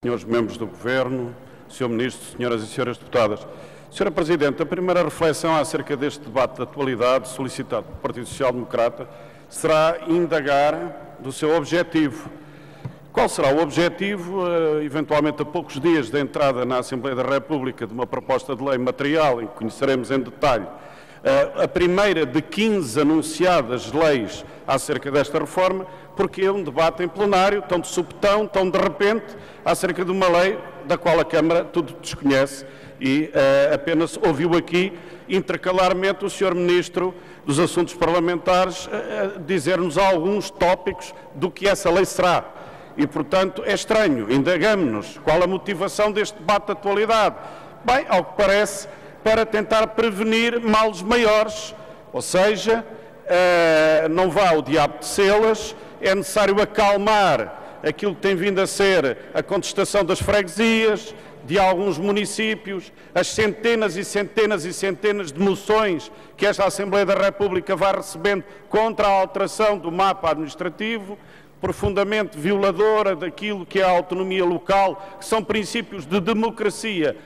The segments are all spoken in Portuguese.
Senhores membros do Governo, Sr. Ministro, Senhoras e Senhores Deputadas. Sra. Presidente, a primeira reflexão acerca deste debate de atualidade solicitado pelo Partido Social Democrata será indagar do seu objetivo. Qual será o objetivo, eventualmente a poucos dias da entrada na Assembleia da República de uma proposta de lei material, em que conheceremos em detalhe a primeira de 15 anunciadas leis acerca desta reforma, porque é um debate em plenário, tão de supetão, tão de repente, acerca de uma lei da qual a Câmara tudo desconhece e apenas ouviu aqui, intercalarmente, o Sr. Ministro dos Assuntos Parlamentares dizer-nos alguns tópicos do que essa lei será. E, portanto, é estranho, indagamos-nos qual a motivação deste debate de atualidade. Bem, ao que parece, para tentar prevenir males maiores, ou seja, não vá o diabo de celas, é necessário acalmar aquilo que tem vindo a ser a contestação das freguesias, de alguns municípios, as centenas e centenas e centenas de moções que esta Assembleia da República vai recebendo contra a alteração do mapa administrativo, profundamente violadora daquilo que é a autonomia local, que são princípios de democracia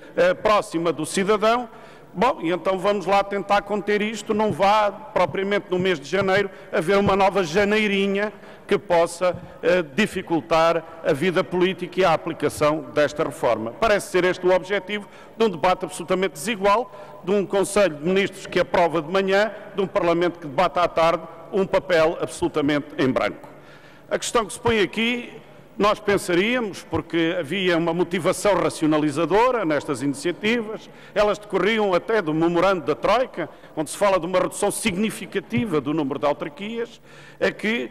próxima do cidadão. Bom, e então vamos lá tentar conter isto, não vá propriamente no mês de janeiro haver uma nova janeirinha que possa dificultar a vida política e a aplicação desta reforma. Parece ser este o objetivo de um debate absolutamente desigual, de um Conselho de Ministros que aprova de manhã, de um Parlamento que debate à tarde, um papel absolutamente em branco. A questão que se põe aqui, nós pensaríamos, porque havia uma motivação racionalizadora nestas iniciativas, elas decorriam até do memorando da Troika, onde se fala de uma redução significativa do número de autarquias, é que,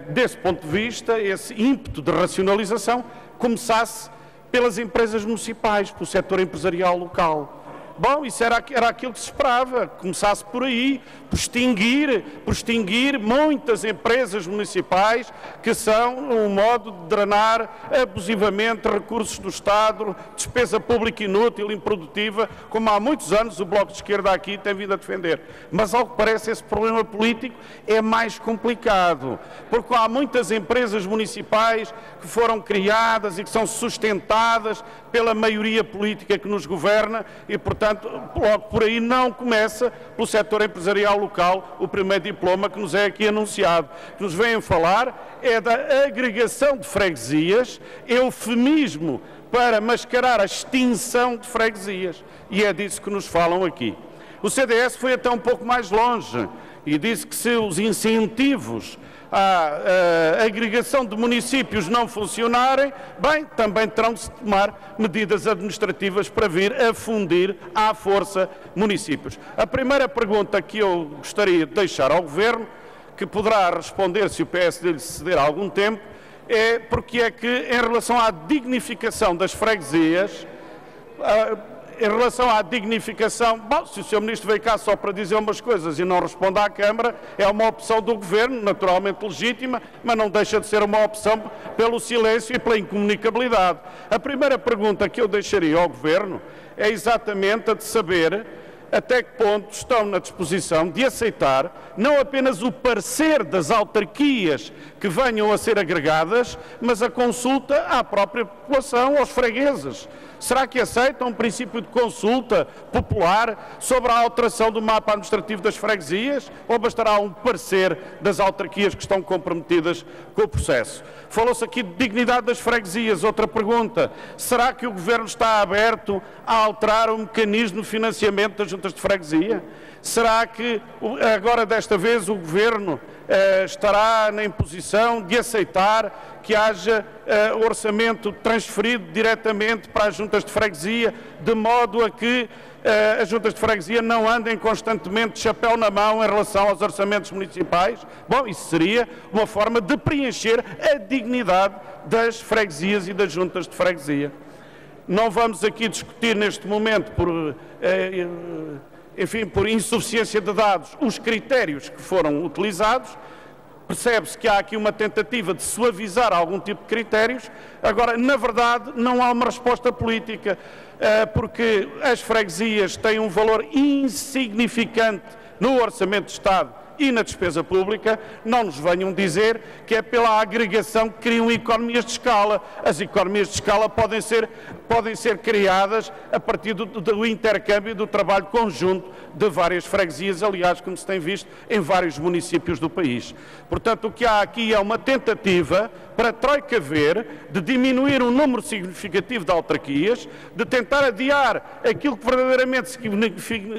desse ponto de vista, esse ímpeto de racionalização começasse pelas empresas municipais, pelo setor empresarial local. Bom, isso era aquilo que se esperava, começasse por aí, por extinguir muitas empresas municipais que são um modo de drenar abusivamente recursos do Estado, despesa pública inútil, improdutiva, como há muitos anos o Bloco de Esquerda aqui tem vindo a defender. Mas, ao que parece, esse problema político é mais complicado, porque há muitas empresas municipais que foram criadas e que são sustentadas pela maioria política que nos governa e, portanto, logo por aí não começa pelo setor empresarial local o primeiro diploma que nos é aqui anunciado. O que nos vêm falar é da agregação de freguesias, eufemismo para mascarar a extinção de freguesias. E é disso que nos falam aqui. O CDS foi até um pouco mais longe e disse que se os incentivos à agregação de municípios não funcionarem, bem, também terão de se tomar medidas administrativas para vir a fundir à força municípios. A primeira pergunta que eu gostaria de deixar ao Governo, que poderá responder se o PSD lhe ceder algum tempo, é porque é que, em relação à dignificação das freguesias, em relação à dignificação, bom, se o Sr. Ministro veio cá só para dizer umas coisas e não responde à Câmara, é uma opção do Governo, naturalmente legítima, mas não deixa de ser uma opção pelo silêncio e pela incomunicabilidade. A primeira pergunta que eu deixaria ao Governo é exatamente a de saber até que ponto estão na disposição de aceitar não apenas o parecer das autarquias que venham a ser agregadas, mas a consulta à própria população, aos fregueses. Será que aceitam um princípio de consulta popular sobre a alteração do mapa administrativo das freguesias ou bastará um parecer das autarquias que estão comprometidas com o processo? Falou-se aqui de dignidade das freguesias. Outra pergunta, será que o Governo está aberto a alterar o mecanismo de financiamento das juntas de freguesia? Será que agora desta vez o Governo estará na imposição de aceitar que haja orçamento transferido diretamente para as juntas de freguesia, de modo a que as juntas de freguesia não andem constantemente de chapéu na mão em relação aos orçamentos municipais? Bom, isso seria uma forma de preencher a dignidade das freguesias e das juntas de freguesia. Não vamos aqui discutir neste momento por insuficiência de dados, os critérios que foram utilizados. Percebe-se que há aqui uma tentativa de suavizar algum tipo de critérios. Agora, na verdade, não há uma resposta política, porque as freguesias têm um valor insignificante no Orçamento de Estado e na despesa pública, não nos venham dizer que é pela agregação que criam economias de escala. As economias de escala podem ser criadas a partir do intercâmbio, do trabalho conjunto de várias freguesias, aliás, como se tem visto em vários municípios do país. Portanto, o que há aqui é uma tentativa para a Troika ver de diminuir um número significativo de autarquias, de tentar adiar aquilo que verdadeiramente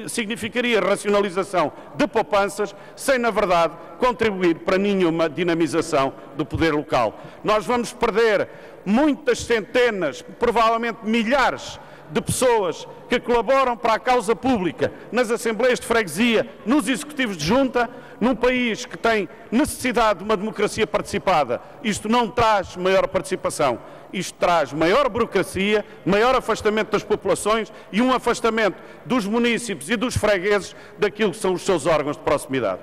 significaria racionalização de poupanças, sem, na verdade, contribuir para nenhuma dinamização do poder local. Nós vamos perder muitas centenas, provavelmente milhares, de pessoas que colaboram para a causa pública nas assembleias de freguesia, nos executivos de junta, num país que tem necessidade de uma democracia participada. Isto não traz maior participação, isto traz maior burocracia, maior afastamento das populações e um afastamento dos munícipes e dos fregueses daquilo que são os seus órgãos de proximidade.